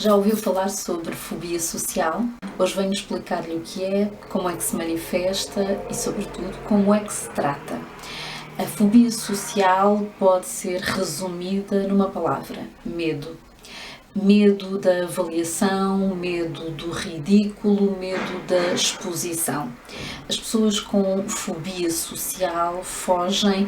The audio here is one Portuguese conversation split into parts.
Já ouviu falar sobre fobia social? Hoje venho explicar-lhe o que é, como é que se manifesta e, sobretudo, como é que se trata. A fobia social pode ser resumida numa palavra: medo. Medo da avaliação, medo do ridículo, medo da exposição. As pessoas com fobia social fogem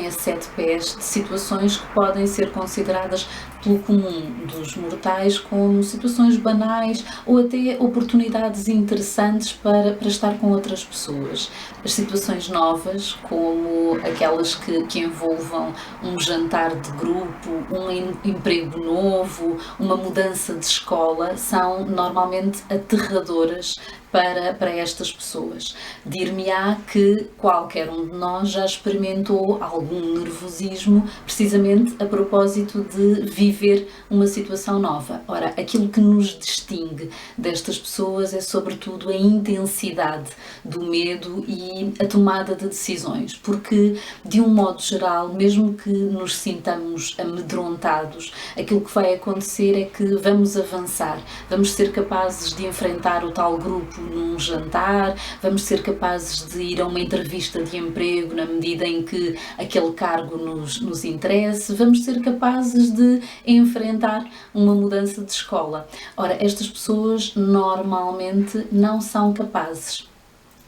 a 7 pés de situações que podem ser consideradas pelo comum dos mortais como situações banais ou até oportunidades interessantes para estar com outras pessoas. As situações novas, como aquelas que envolvam um jantar de grupo, um emprego novo, uma mudança de escola, são normalmente aterradoras para estas pessoas. Dir-me-á que qualquer um de nós já experimentou algum nervosismo precisamente a propósito de viver uma situação nova. Ora, aquilo que nos distingue destas pessoas é sobretudo a intensidade do medo e a tomada de decisões, porque de um modo geral, mesmo que nos sintamos amedrontados, aquilo que vai acontecer é que vamos avançar, vamos ser capazes de enfrentar o tal grupo num jantar, vamos ser capazes de ir a uma entrevista de emprego na medida em que aquele cargo nos interesse, vamos ser capazes de enfrentar uma mudança de escola. Ora, estas pessoas normalmente não são capazes.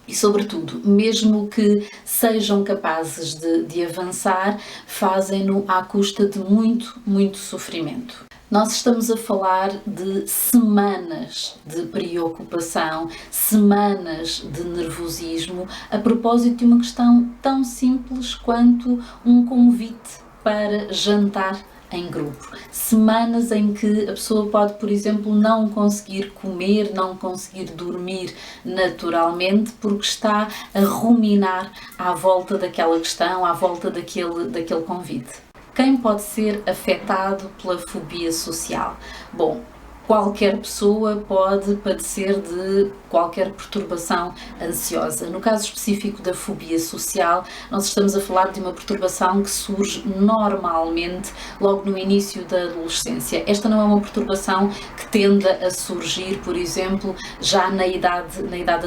E, sobretudo, mesmo que sejam capazes de avançar, fazem-no à custa de muito sofrimento. Nós estamos a falar de semanas de preocupação, semanas de nervosismo, a propósito de uma questão tão simples quanto um convite para jantar em grupo. Semanas em que a pessoa pode, por exemplo, não conseguir comer, não conseguir dormir naturalmente porque está a ruminar à volta daquela questão, à volta daquele convite. Quem pode ser afetado pela fobia social? Bom, qualquer pessoa pode padecer de qualquer perturbação ansiosa. No caso específico da fobia social, nós estamos a falar de uma perturbação que surge normalmente logo no início da adolescência. Esta não é uma perturbação que tenda a surgir, por exemplo, já na idade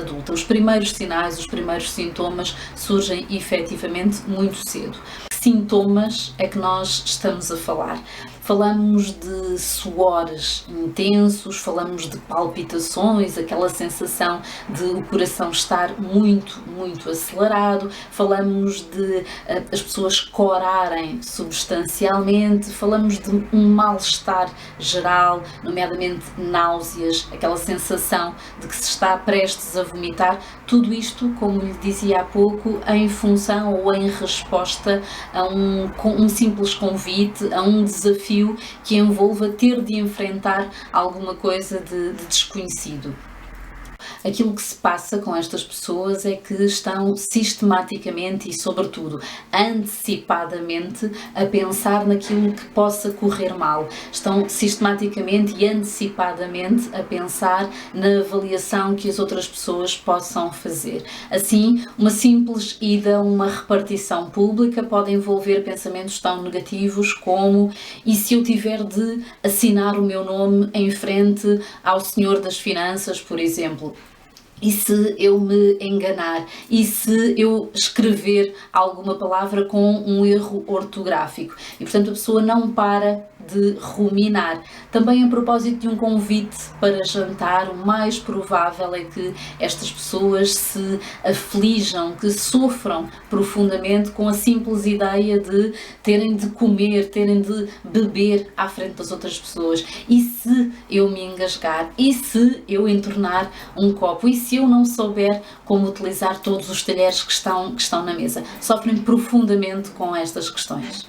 adulta. Os primeiros sinais, os primeiros sintomas surgem efetivamente muito cedo. Que sintomas é que nós estamos a falar? Falamos de suores intensos, falamos de palpitações, aquela sensação de o coração estar muito acelerado, falamos de as pessoas corarem substancialmente, falamos de um mal-estar geral, nomeadamente náuseas, aquela sensação de que se está prestes a vomitar, tudo isto, como lhe dizia há pouco, em função ou em resposta a um simples convite, a um desafio que envolva ter de enfrentar alguma coisa de desconhecido. Aquilo que se passa com estas pessoas é que estão sistematicamente e, sobretudo, antecipadamente a pensar naquilo que possa correr mal. Estão sistematicamente e antecipadamente a pensar na avaliação que as outras pessoas possam fazer. Assim, uma simples ida a uma repartição pública pode envolver pensamentos tão negativos como: e se eu tiver de assinar o meu nome em frente ao senhor das finanças, por exemplo? E se eu me enganar? E se eu escrever alguma palavra com um erro ortográfico? E, portanto, a pessoa não para de ruminar. Também a propósito de um convite para jantar, o mais provável é que estas pessoas se aflijam, que sofram profundamente com a simples ideia de terem de comer, terem de beber à frente das outras pessoas. E se eu me engasgar? E se eu entornar um copo? E se eu não souber como utilizar todos os talheres que estão na mesa? Sofrem profundamente com estas questões.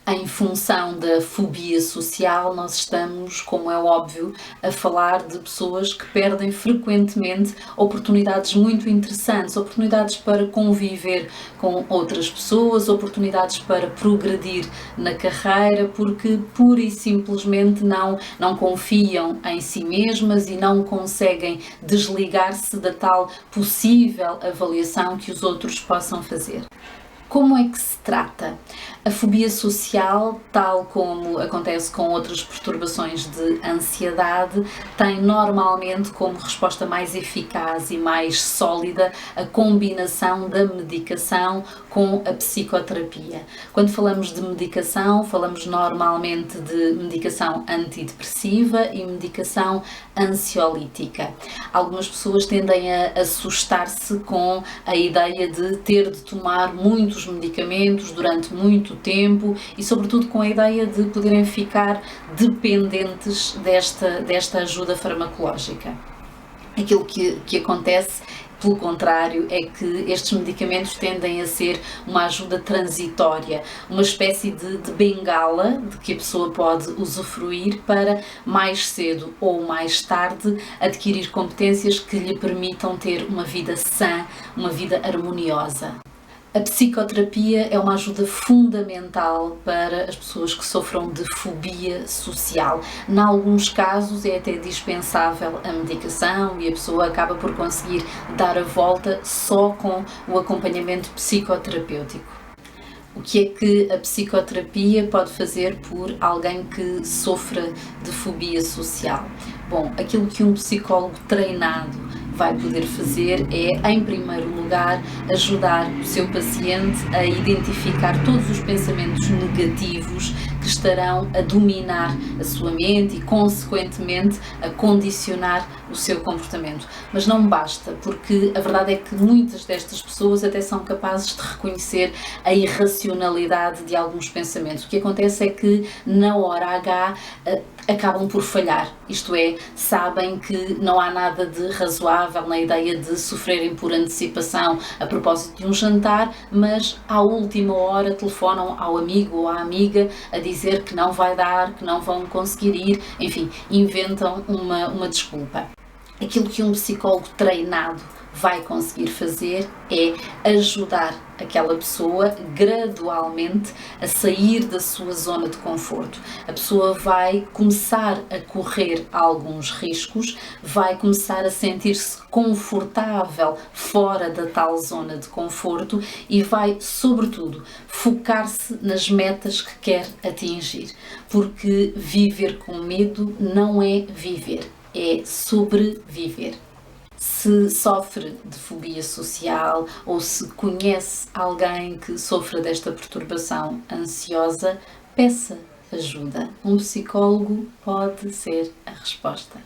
Em função da fobia social, nós estamos, como é óbvio, a falar de pessoas que perdem frequentemente oportunidades muito interessantes, oportunidades para conviver com outras pessoas, oportunidades para progredir na carreira, porque pura e simplesmente não confiam em si mesmas e não conseguem desligar-se da tal possível avaliação que os outros possam fazer. Como é que se trata? A fobia social, tal como acontece com outras perturbações de ansiedade, tem normalmente como resposta mais eficaz e mais sólida a combinação da medicação com a psicoterapia. Quando falamos de medicação, falamos normalmente de medicação antidepressiva e medicação ansiolítica. Algumas pessoas tendem a assustar-se com a ideia de ter de tomar muitos medicamentos durante muito tempo e, sobretudo, com a ideia de poderem ficar dependentes desta ajuda farmacológica. Aquilo que acontece, pelo contrário, é que estes medicamentos tendem a ser uma ajuda transitória, uma espécie de bengala de que a pessoa pode usufruir para, mais cedo ou mais tarde, adquirir competências que lhe permitam ter uma vida sã, uma vida harmoniosa. A psicoterapia é uma ajuda fundamental para as pessoas que sofram de fobia social. Em alguns casos é até dispensável a medicação e a pessoa acaba por conseguir dar a volta só com o acompanhamento psicoterapêutico. O que é que a psicoterapia pode fazer por alguém que sofra de fobia social? Bom, aquilo que um psicólogo treinado vai poder fazer é, em primeiro lugar, ajudar o seu paciente a identificar todos os pensamentos negativos que estarão a dominar a sua mente e, consequentemente, a condicionar o seu comportamento. Mas não basta, porque a verdade é que muitas destas pessoas até são capazes de reconhecer a irracionalidade de alguns pensamentos. O que acontece é que, na hora H, acabam por falhar, isto é, sabem que não há nada de razoável na ideia de sofrerem por antecipação a propósito de um jantar, mas à última hora telefonam ao amigo ou à amiga a dizer que não vai dar, que não vão conseguir ir, enfim, inventam uma desculpa. Aquilo que um psicólogo treinado vai conseguir fazer é ajudar aquela pessoa gradualmente a sair da sua zona de conforto. A pessoa vai começar a correr alguns riscos, vai começar a sentir-se confortável fora da tal zona de conforto e vai, sobretudo, focar-se nas metas que quer atingir, porque viver com medo não é viver, é sobreviver. Se sofre de fobia social ou se conhece alguém que sofra desta perturbação ansiosa, peça ajuda. Um psicólogo pode ser a resposta.